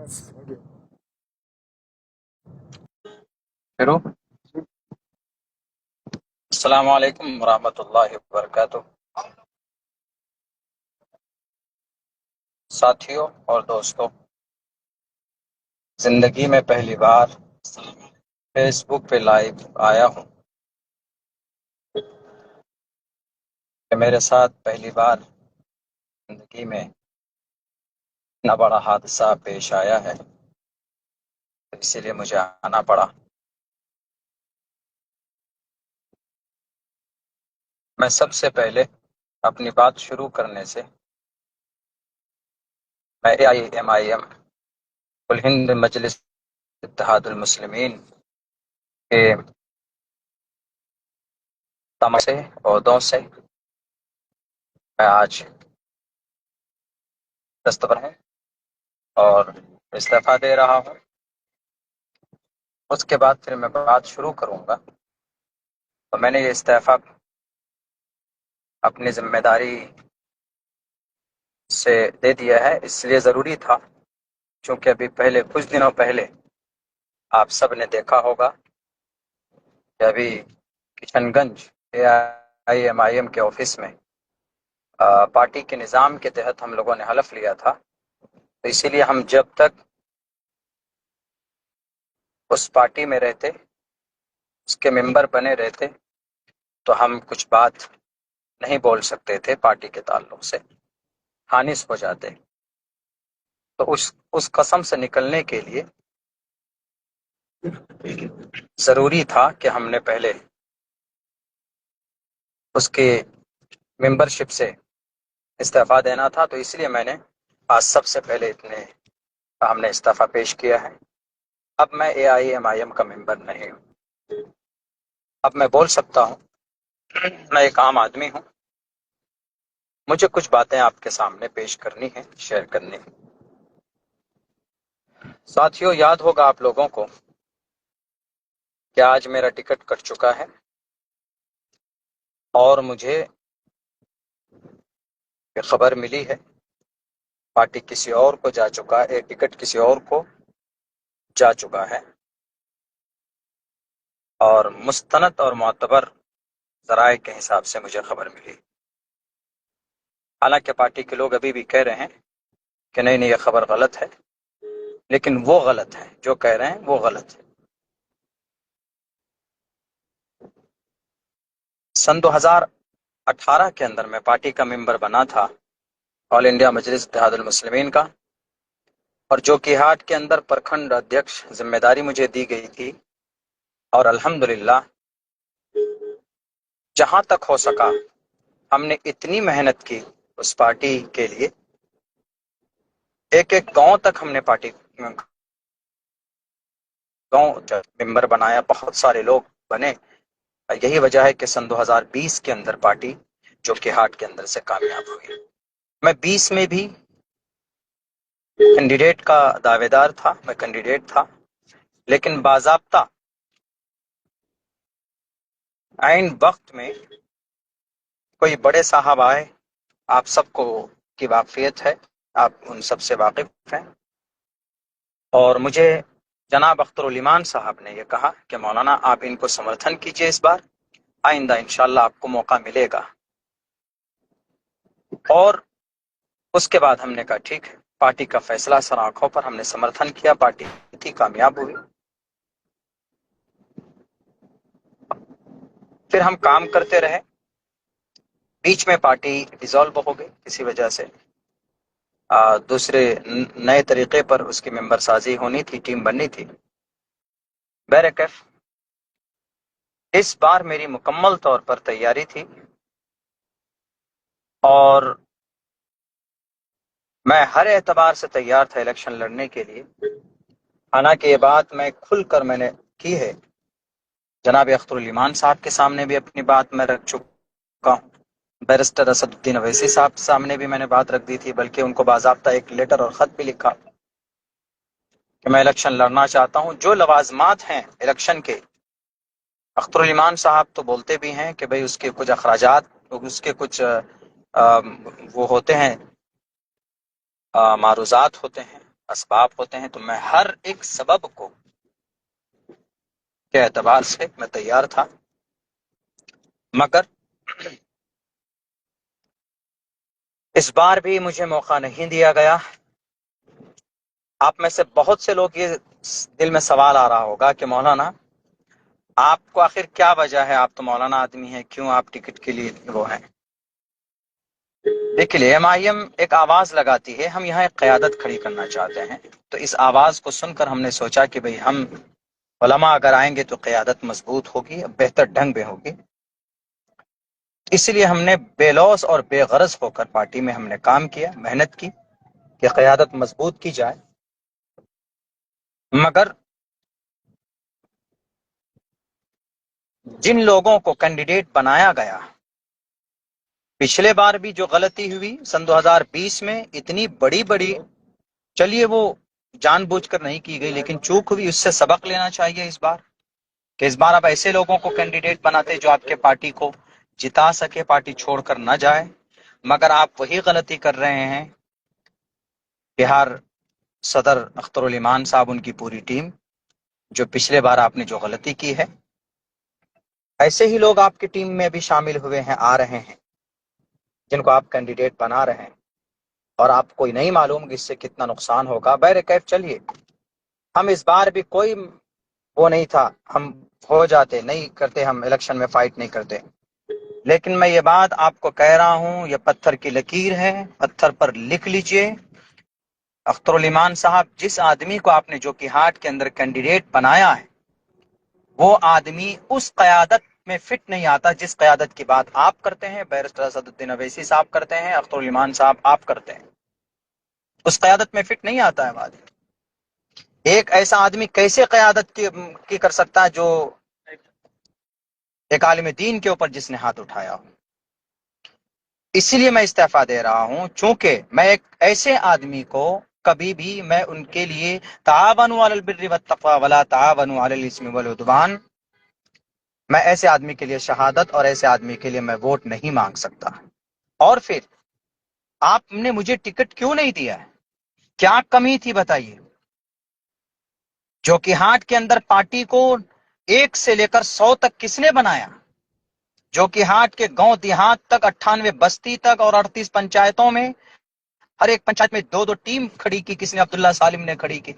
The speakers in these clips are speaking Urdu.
شروع۔ السلام علیکم ورحمۃ اللہ وبرکاتہ۔ ساتھیوں اور دوستوں، زندگی میں پہلی بار فیس بک پہ لائیو آیا ہوں کہ میرے ساتھ پہلی بار زندگی میں اتنا بڑا حادثہ پیش آیا ہے، اسی لیے مجھے آنا پڑا۔ میں سب سے پہلے اپنی بات شروع کرنے سے میں AIMIM کل ہند مجلس اتحاد المسلمین کے تمام سے عہدوں سے میں آج دستبر ہوں اور استعفیٰ دے رہا ہوں۔ اس کے بعد پھر میں بات شروع کروں گا۔ تو میں نے یہ استعفیٰ اپنی ذمہ داری سے دے دیا ہے، اس لیے ضروری تھا چونکہ ابھی پہلے کچھ دنوں پہلے آپ سب نے دیکھا ہوگا کہ ابھی کشن گنج AIMIM کے آفس میں پارٹی کے نظام کے تحت ہم لوگوں نے حلف لیا تھا، تو اسی لیے ہم جب تک اس پارٹی میں رہتے، اس کے ممبر بنے رہتے، تو ہم کچھ بات نہیں بول سکتے تھے پارٹی کے تعلق سے، خانس ہو جاتے۔ تو اس قسم سے نکلنے کے لیے ضروری تھا کہ ہم نے پہلے اس کے ممبرشپ سے استعفیٰ دینا تھا، تو اس لیے میں نے آج سب سے پہلے ہم نے استعفیٰ پیش کیا ہے۔ اب میں AIMIM کا ممبر نہیں ہوں، اب میں بول سکتا ہوں، میں ایک عام آدمی ہوں، مجھے کچھ باتیں آپ کے سامنے پیش کرنی ہیں، شیئر کرنی ہیں۔ ساتھیوں، یاد ہوگا آپ لوگوں کو کہ آج میرا ٹکٹ کٹ چکا ہے اور مجھے یہ خبر ملی ہے پارٹی کسی اور کو جا چکا ہے، ٹکٹ کسی اور کو جا چکا ہے، اور مستند اور معتبر ذرائع کے حساب سے مجھے خبر ملی۔ حالانکہ پارٹی کے لوگ ابھی بھی کہہ رہے ہیں کہ نہیں یہ خبر غلط ہے، لیکن وہ غلط ہے، جو کہہ رہے ہیں وہ غلط ہے۔ سن 2018 کے اندر میں پارٹی کا ممبر بنا تھا، آل انڈیا مجلس اتحاد المسلمین کا، اور جو کہ ہاٹ کے اندر پرکھنڈ ادھیکش ذمہ داری مجھے دی گئی تھی، اور الحمدللہ جہاں تک ہو سکا ہم نے اتنی محنت کی اس پارٹی کے لیے، ایک ایک گاؤں تک ہم نے پارٹی گاؤں ممبر بنایا، بہت سارے لوگ بنے۔ یہی وجہ ہے کہ سن 2020 کے اندر پارٹی جو کہ ہاٹ کے اندر سے کامیاب ہوئی۔ میں 20 میں بھی کینڈیڈیٹ کا دعوے دار تھا، میں کینڈیڈیٹ تھا، لیکن باضابطہ عین وقت میں کوئی بڑے صاحب آئے، آپ سب کو کی واقفیت ہے، آپ ان سب سے واقف ہیں، اور مجھے جناب اختر الایمان صاحب نے یہ کہا کہ مولانا آپ ان کو سمرتھن کیجئے، اس بار آئندہ انشاءاللہ آپ کو موقع ملے گا۔ اور اس کے بعد ہم نے کہا ٹھیک ہے، پارٹی کا فیصلہ سر آنکھوں پر، ہم نے سمرتھن کیا، پارٹی تھی کامیاب ہوئی۔ پھر ہم کام کرتے رہے، بیچ میں پارٹی ڈیزالو ہو گئی کسی وجہ سے، دوسرے نئے طریقے پر اس کی ممبر سازی ہونی تھی، ٹیم بننی تھی۔ بہرکیف اس بار میری مکمل طور پر تیاری تھی، اور میں ہر اعتبار سے تیار تھا الیکشن لڑنے کے لیے۔ حالانکہ یہ بات میں کھل کر میں نے کی ہے، جناب اختر الایمان صاحب کے سامنے بھی اپنی بات میں رکھ چکا ہوں، بیرسٹر اسد الدین اویسی صاحب کے سامنے بھی میں نے بات رکھ دی تھی، بلکہ ان کو باضابطہ ایک لیٹر اور خط بھی لکھا کہ میں الیکشن لڑنا چاہتا ہوں۔ جو لوازمات ہیں الیکشن کے، اختر الایمان صاحب تو بولتے بھی ہیں کہ بھئی اس کے کچھ اخراجات، اس کے کچھ وہ ہوتے ہیں، معروضات ہوتے ہیں، اسباب ہوتے ہیں، تو میں ہر ایک سبب کو کے اعتبار سے میں تیار تھا، مگر اس بار بھی مجھے موقع نہیں دیا گیا۔ آپ میں سے بہت سے لوگ یہ دل میں سوال آ رہا ہوگا کہ مولانا آپ کو آخر کیا وجہ ہے، آپ تو مولانا آدمی ہیں، کیوں آپ ٹکٹ کے لیے وہ ہیں؟ دیکھیے ایم آئی ایم ایک آواز لگاتی ہے، ہم یہاں ایک قیادت کھڑی کرنا چاہتے ہیں، تو اس آواز کو سن کر ہم نے سوچا کہ بھئی ہم علماء اگر آئیں گے تو قیادت مضبوط ہوگی، بہتر ڈھنگ میں ہوگی۔ اس لیے ہم نے بے لوث اور بے غرض ہو کر پارٹی میں ہم نے کام کیا، محنت کی کہ قیادت مضبوط کی جائے، مگر جن لوگوں کو کینڈیڈیٹ بنایا گیا، پچھلے بار بھی جو غلطی ہوئی سن 2020 میں اتنی بڑی چلیے وہ جان بوجھ کر نہیں کی گئی لیکن چوک ہوئی، اس سے سبق لینا چاہیے اس بار، کہ اس بار آپ ایسے لوگوں کو کینڈیڈیٹ بناتے جو آپ کے پارٹی کو جتا سکے، پارٹی چھوڑ کر نہ جائے، مگر آپ وہی غلطی کر رہے ہیں۔ بہار صدر اختر الایمان صاحب، ان کی پوری ٹیم، جو پچھلے بار آپ نے جو غلطی کی ہے، ایسے ہی لوگ آپ کی ٹیم میں بھی شامل ہوئے ہیں، آ رہے ہیں، جن کو آپ کینڈیڈیٹ بنا رہے ہیں، اور آپ کو نہیں معلوم کہ اس سے کتنا نقصان ہوگا۔ بہرکیف چلیے، ہم اس بار بھی کوئی وہ نہیں تھا، ہم ہو جاتے، نہیں کرتے، ہم الیکشن میں فائٹ نہیں کرتے، لیکن میں یہ بات آپ کو کہہ رہا ہوں، یہ پتھر کی لکیر ہے، پتھر پر لکھ لیجئے۔ اختر الایمان صاحب، جس آدمی کو آپ نے جو کہ ہاٹ کے اندر کینڈیڈیٹ بنایا ہے، وہ آدمی اس قیادت میں فٹ نہیں آتا جس قیادت کی بات آپ کرتے ہیں، بیرسٹر اسد الدین اویسی صاحب کرتے ہیں، اختر الایمان صاحب آپ کرتے ہیں، اس قیادت میں فٹ نہیں آتا ہے آدمی۔ ایک ایسا آدمی کیسے قیادت کی کر سکتا ہے جو ایک عالم دین کے اوپر جس نے ہاتھ اٹھایا ہو؟ اسی لیے میں استعفیٰ دے رہا ہوں، چونکہ میں ایک ایسے آدمی کو کبھی بھی میں ان کے لیے تعاونوا علی البر والتقوی ولا تعاونوا علی الاثم والعدوان، میں ایسے آدمی کے لیے شہادت اور ایسے آدمی کے لیے میں ووٹ نہیں مانگ سکتا۔ اور پھر آپ نے مجھے ٹکٹ کیوں نہیں دیا ہے؟ کیا کمی تھی بتائیے؟ جو کہ ہاٹ کے اندر پارٹی کو 1 سے لے کر 100 تک کس نے بنایا؟ جو کہ ہاٹ کے گاؤں دیہات تک، 98 بستی تک اور 38 پنچایتوں میں، ہر ایک پنچایت میں 2 ٹیم کھڑی کی کس نے؟ عبداللہ سالم نے کھڑی کی۔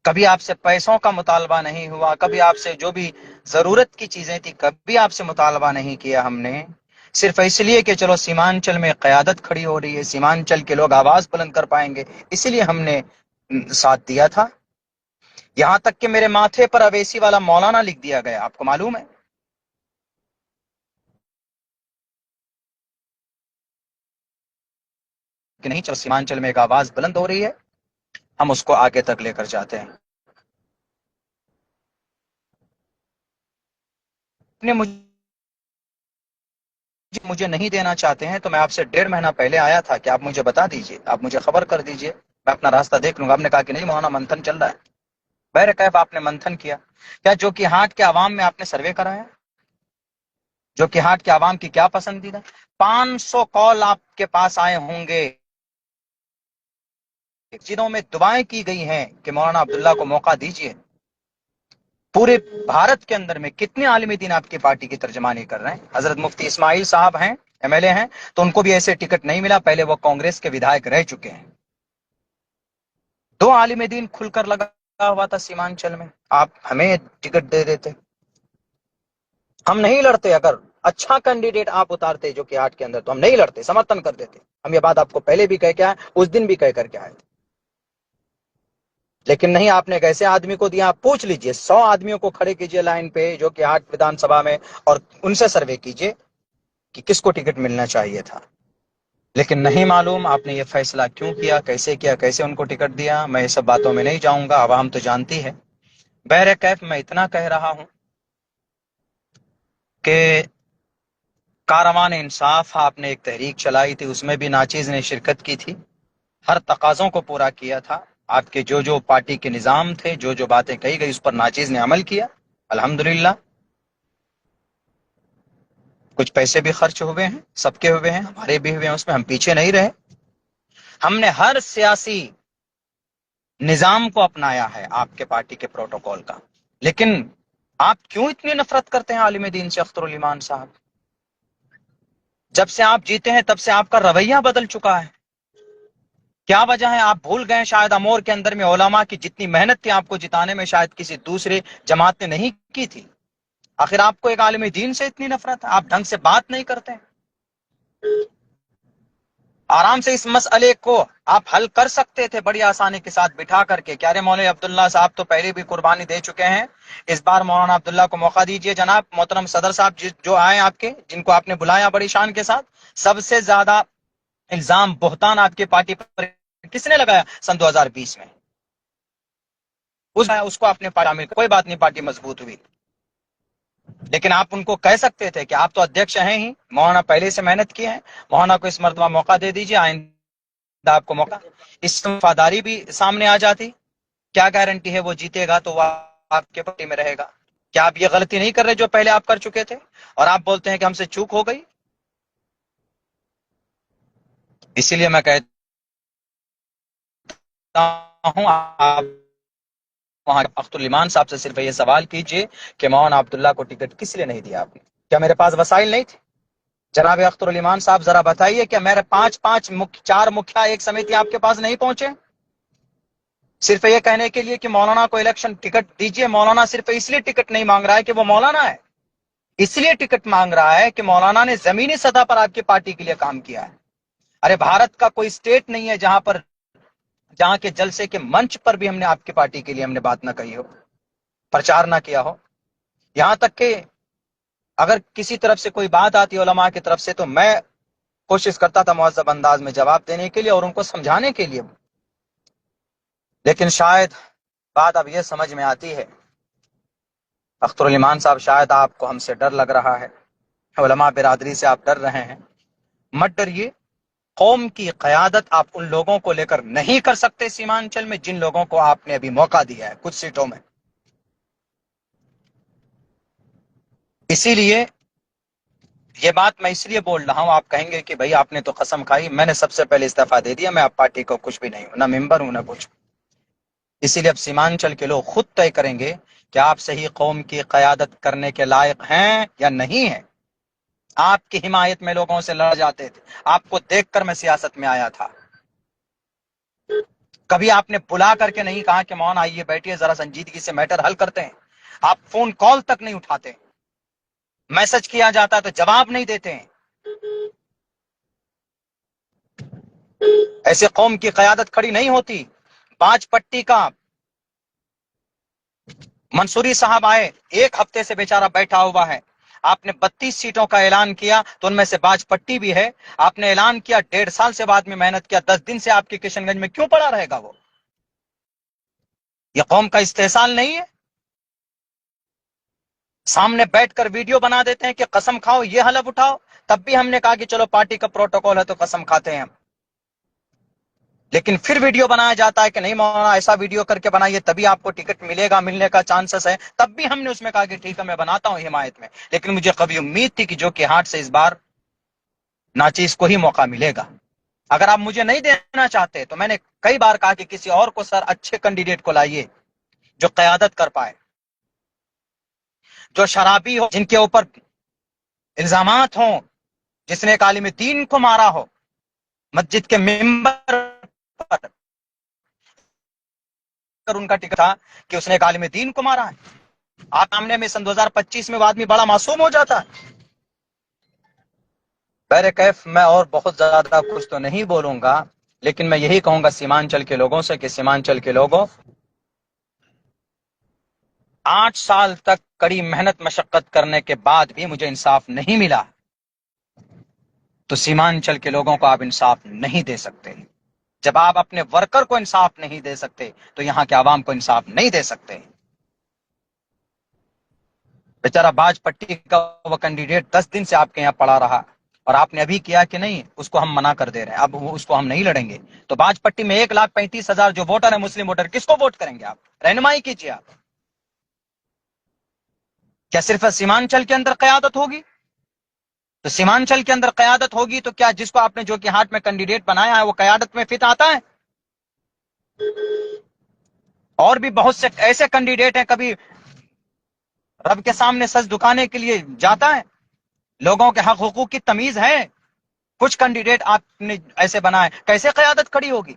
کبھی آپ سے پیسوں کا مطالبہ نہیں ہوا، کبھی آپ سے جو بھی ضرورت کی چیزیں تھی کبھی آپ سے مطالبہ نہیں کیا ہم نے، صرف اس لیے کہ چلو سیمانچل میں قیادت کھڑی ہو رہی ہے، سیمانچل کے لوگ آواز بلند کر پائیں گے، اسی لیے ہم نے ساتھ دیا تھا۔ یہاں تک کہ میرے ماتھے پر اویسی والا مولانا لکھ دیا گیا، آپ کو معلوم ہے؟ کہ نہیں، چلو سیمانچل میں ایک آواز بلند ہو رہی ہے، ہم اس کو آگے تک لے کر جاتے ہیں۔ نے مجھے نہیں دینا چاہتے ہیں تو میں آپ سے 1.5 مہینہ پہلے آیا تھا کہ آپ مجھے بتا دیجئے، آپ مجھے خبر کر دیجئے، میں اپنا راستہ دیکھ لوں گا۔ آپ نے کہا کہ نہیں مولانا، منتھن چل رہا ہے۔ بہرکیف آپ نے منتھن کیا، کیا جو کہ ہاٹ کے عوام میں آپ نے سروے کرایا؟ جو کہ ہاٹ کے عوام کی کیا پسندیدہ؟ 500 کال آپ کے پاس آئے ہوں گے جنہوں میں دعائیں کی گئی ہیں کہ مولانا عبداللہ کو موقع دیجئے۔ پورے بھارت کے اندر میں کتنے عالم دین آپ کی پارٹی کی ترجمانی کر رہے ہیں؟ حضرت مفتی اسماعیل صاحب ہیں، ایم ایل اے ہیں، تو ان کو بھی ایسے ٹکٹ نہیں ملا، پہلے وہ کانگریس کے ودھائک رہ چکے ہیں۔ 2 عالم دین کھل کر لگا ہوا تھا سیمانچل میں، آپ ہمیں ٹکٹ دے دیتے، ہم نہیں لڑتے۔ اگر اچھا کینڈیڈیٹ آپ اتارتے جو کہ ہاٹ کے اندر تو ہم نہیں لڑتے، سمرتھن کر دیتے۔ ہم یہ بات آپ کو پہلے بھی کہہ کے آئے، اس دن بھی کہہ کر کے آئے تھے، لیکن نہیں، آپ نے ایک ایسے آدمی کو دیا۔ آپ پوچھ لیجئے، 100 آدمیوں کو کھڑے کیجئے لائن پہ جو کہ ہاٹ ودھان سبھا میں، اور ان سے سروے کیجئے کہ کس کو ٹکٹ ملنا چاہیے تھا، لیکن نہیں معلوم آپ نے یہ فیصلہ کیوں کیا، کیسے ان کو ٹکٹ دیا۔ میں یہ سب باتوں میں نہیں جاؤں گا، عوام تو جانتی ہے۔ بہرکیف میں اتنا کہہ رہا ہوں کہ کاروان انصاف آپ نے ایک تحریک چلائی تھی، اس میں بھی ناچیز نے شرکت کی تھی، ہر تقاضوں کو پورا کیا تھا۔ آپ کے جو پارٹی کے نظام تھے، جو باتیں کہی گئی، اس پر ناچیز نے عمل کیا، الحمدللہ۔ کچھ پیسے بھی خرچ ہوئے ہیں، سب کے ہوئے ہیں، ہمارے بھی ہوئے ہیں، اس میں ہم پیچھے نہیں رہے۔ ہم نے ہر سیاسی نظام کو اپنایا ہے آپ کے پارٹی کے پروٹوکول کا، لیکن آپ کیوں اتنی نفرت کرتے ہیں عالم دین سے اختر علی مان صاحب؟ جب سے آپ جیتے ہیں تب سے آپ کا رویہ بدل چکا ہے. کیا وجہ ہے؟ آپ بھول گئے شاید امور کے اندر میں علماء کی جتنی محنت تھی آپ کو جتانے میں شاید کسی دوسرے جماعت نے نہیں کی تھی. آخر آپ کو ایک عالم دین سے اتنی نفرت ہے؟ آپ ڈھنگ سے بات نہیں کرتے. آرام سے اس مسئلے کو آپ حل کر سکتے تھے بڑی آسانی کے ساتھ بٹھا کر کے. کیا رے مولوی عبداللہ صاحب تو پہلے بھی قربانی دے چکے ہیں، اس بار مولانا عبداللہ کو موقع دیجئے. جناب محترم صدر صاحب جو آئے آپ کے، جن کو آپ نے بلایا بڑی شان کے ساتھ، سب سے زیادہ الزام بہتان آپ کی پارٹی پر کس نے لگایا سن 2020 میں؟ اس کو آپ نے پارٹی، کوئی بات نہیں، پارٹی مضبوط ہوئی. لیکن آپ ان کو کہہ سکتے تھے کہ آپ تو ادھیکش ہیں ہی، مولانا پہلے سے محنت کی ہے، مولانا کو اس مرتبہ موقع دے دیجیے، آئندہ آپ کو موقع. اس سے وفاداری بھی سامنے آ جاتی. کیا گارنٹی ہے وہ جیتے گا تو وہ آپ کے پارٹی میں رہے گا؟ کیا آپ یہ غلطی نہیں کر رہے جو پہلے آپ کر چکے تھے اور آپ بولتے ہیں کہ ہم سے چوک ہو گئی؟ اسی لیے میں کہتا ہوں آپ وہاں اختر الایمان صاحب سے صرف یہ سوال کیجئے کہ مولانا عبداللہ کو ٹکٹ کس لیے نہیں دیا آپ نے؟ کیا میرے پاس وسائل نہیں تھے؟ جناب اختر الایمان صاحب ذرا بتائیے کہ میرے چار مکھیا ایک سمیتی آپ کے پاس نہیں پہنچے صرف یہ کہنے کے لیے کہ مولانا کو الیکشن ٹکٹ دیجئے؟ مولانا صرف اس لیے ٹکٹ نہیں مانگ رہا ہے کہ وہ مولانا ہے، اس لیے ٹکٹ مانگ رہا ہے کہ مولانا نے زمینی سطح پر آپ کی پارٹی کے لیے کام کیا ہے. ارے بھارت کا کوئی اسٹیٹ نہیں ہے جہاں کے جلسے کے منچ پر بھی ہم نے آپ کی پارٹی کے لیے ہم نے بات نہ کہی ہو، پرچار نہ کیا ہو. یہاں تک کہ اگر کسی طرف سے کوئی بات آتی علماء کی طرف سے تو میں کوشش کرتا تھا مہذب انداز میں جواب دینے کے لیے اور ان کو سمجھانے کے لیے. لیکن شاید بات اب یہ سمجھ میں آتی ہے، اختر الایمان صاحب، شاید آپ کو ہم سے ڈر لگ رہا ہے، علماء برادری سے آپ ڈر رہے ہیں. مت ڈریے. قوم کی قیادت آپ ان لوگوں کو لے کر نہیں کر سکتے سیمانچل میں جن لوگوں کو آپ نے ابھی موقع دیا ہے کچھ سیٹوں میں. اسی لیے یہ بات میں اس لیے بول رہا ہوں، آپ کہیں گے کہ بھئی آپ نے تو قسم کھائی. میں نے سب سے پہلے استعفیٰ دے دیا، میں اب پارٹی کو کچھ بھی نہیں ہوں، نہ ممبر ہوں نہ کچھ. اسی لیے اب سیمانچل کے لوگ خود طے کریں گے کہ آپ صحیح قوم کی قیادت کرنے کے لائق ہیں یا نہیں ہیں. آپ کی حمایت میں لوگوں سے لڑ جاتے تھے، آپ کو دیکھ کر میں سیاست میں آیا تھا. کبھی آپ نے بلا کر کے نہیں کہا کہ مولانا آئیے بیٹھیے ذرا سنجیدگی سے میٹر حل کرتے ہیں. آپ فون کال تک نہیں اٹھاتے، میسج کیا جاتا ہے تو جواب نہیں دیتے ہیں. ایسے قوم کی قیادت کھڑی نہیں ہوتی. پانچ پٹی کا منصوری صاحب آئے، ایک ہفتے سے بیچارہ بیٹھا ہوا ہے. آپ نے 32 سیٹوں کا اعلان کیا تو ان میں سے باج پٹی بھی ہے. آپ نے اعلان کیا، 1.5 سال سے بعد میں محنت کیا، 10 دن سے آپ کے کشن گنج میں کیوں پڑا رہے گا وہ؟ یہ قوم کا استحصال نہیں ہے؟ سامنے بیٹھ کر ویڈیو بنا دیتے ہیں کہ قسم کھاؤ، یہ حلف اٹھاؤ. تب بھی ہم نے کہا کہ چلو پارٹی کا پروٹوکول ہے تو قسم کھاتے ہیں ہم. لیکن پھر ویڈیو بنایا جاتا ہے کہ نہیں مولانا ایسا ویڈیو کر کے بنائیے تبھی آپ کو ٹکٹ ملے گا، ملنے کا چانسز ہے. تب بھی ہم نے اس میں کہا کہ ٹھیک ہے میں بناتا ہوں حمایت میں. لیکن مجھے کبھی امید تھی کہ جو کہ ہاتھ سے اس بار ناچیز کو ہی موقع ملے گا. اگر آپ مجھے نہیں دینا چاہتے تو میں نے کئی بار کہا کہ کسی اور کو، سر اچھے کینڈیڈیٹ کو لائیے جو قیادت کر پائے، جو شرابی ہو، جن کے اوپر الزامات ہوں، جس نے ایک عالم دین کو مارا ہو مسجد کے ممبر پر. ان کا ٹکٹ تھا کہ اس نے ایک عالم دین کو مارا ہے. آپ سامنے میں سن 2025 میں وہ آدمی بڑا معصوم ہو جاتا ہے. بہر کیف میں اور بہت زیادہ کچھ تو نہیں بولوں گا، لیکن میں یہی کہوں گا سیمانچل کے لوگوں سے کہ سیمانچل کے لوگوں، 8 سال تک کڑی محنت مشقت کرنے کے بعد بھی مجھے انصاف نہیں ملا تو سیمانچل کے لوگوں کو آپ انصاف نہیں دے سکتے. جب آپ اپنے ورکر کو انصاف نہیں دے سکتے تو یہاں کے عوام کو انصاف نہیں دے سکتے. بیچارہ باج پٹی کا وہ کینڈیڈیٹ 10 دن سے آپ کے یہاں پڑا رہا اور آپ نے ابھی کیا کہ نہیں اس کو ہم منع کر دے رہے ہیں، اب اس کو ہم نہیں لڑیں گے. تو باج پٹی میں 1,35,000 جو ووٹر ہیں مسلم ووٹر، کس کو ووٹ کریں گے آپ؟ رہنمائی کیجیے. آپ کیا صرف سیمانچل کے اندر قیادت ہوگی؟ تو سیمانچل کے اندر قیادت ہوگی تو کیا جس کو آپ نے جو کہ ہاتھ میں کینڈیڈیٹ بنایا ہے وہ قیادت میں فٹ آتا ہے؟ اور بھی بہت سے ایسے کینڈیڈیٹ ہیں، کبھی رب کے سامنے سج دکانے کے لیے جاتا ہے، لوگوں کے حق حقوق کی تمیز ہے. کچھ کینڈیڈیٹ آپ نے ایسے بنائے، کیسے قیادت کھڑی ہوگی؟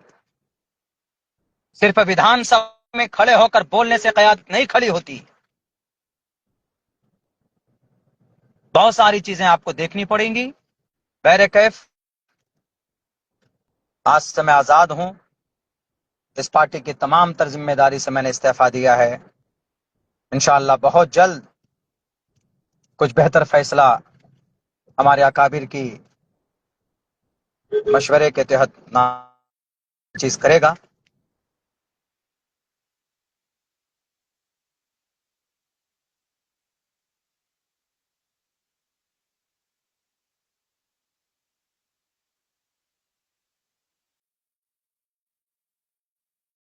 صرف ویدھان سبھا میں کھڑے ہو کر بولنے سے قیادت نہیں کھڑی ہوتی. بہت ساری چیزیں آپ کو دیکھنی پڑیں گی. بہرکیف آج سے میں آزاد ہوں. اس پارٹی کی تمام تر ذمہ داری سے میں نے استعفیٰ دیا ہے. انشاءاللہ بہت جلد کچھ بہتر فیصلہ ہمارے اکابر کی مشورے کے تحت چیز کرے گا.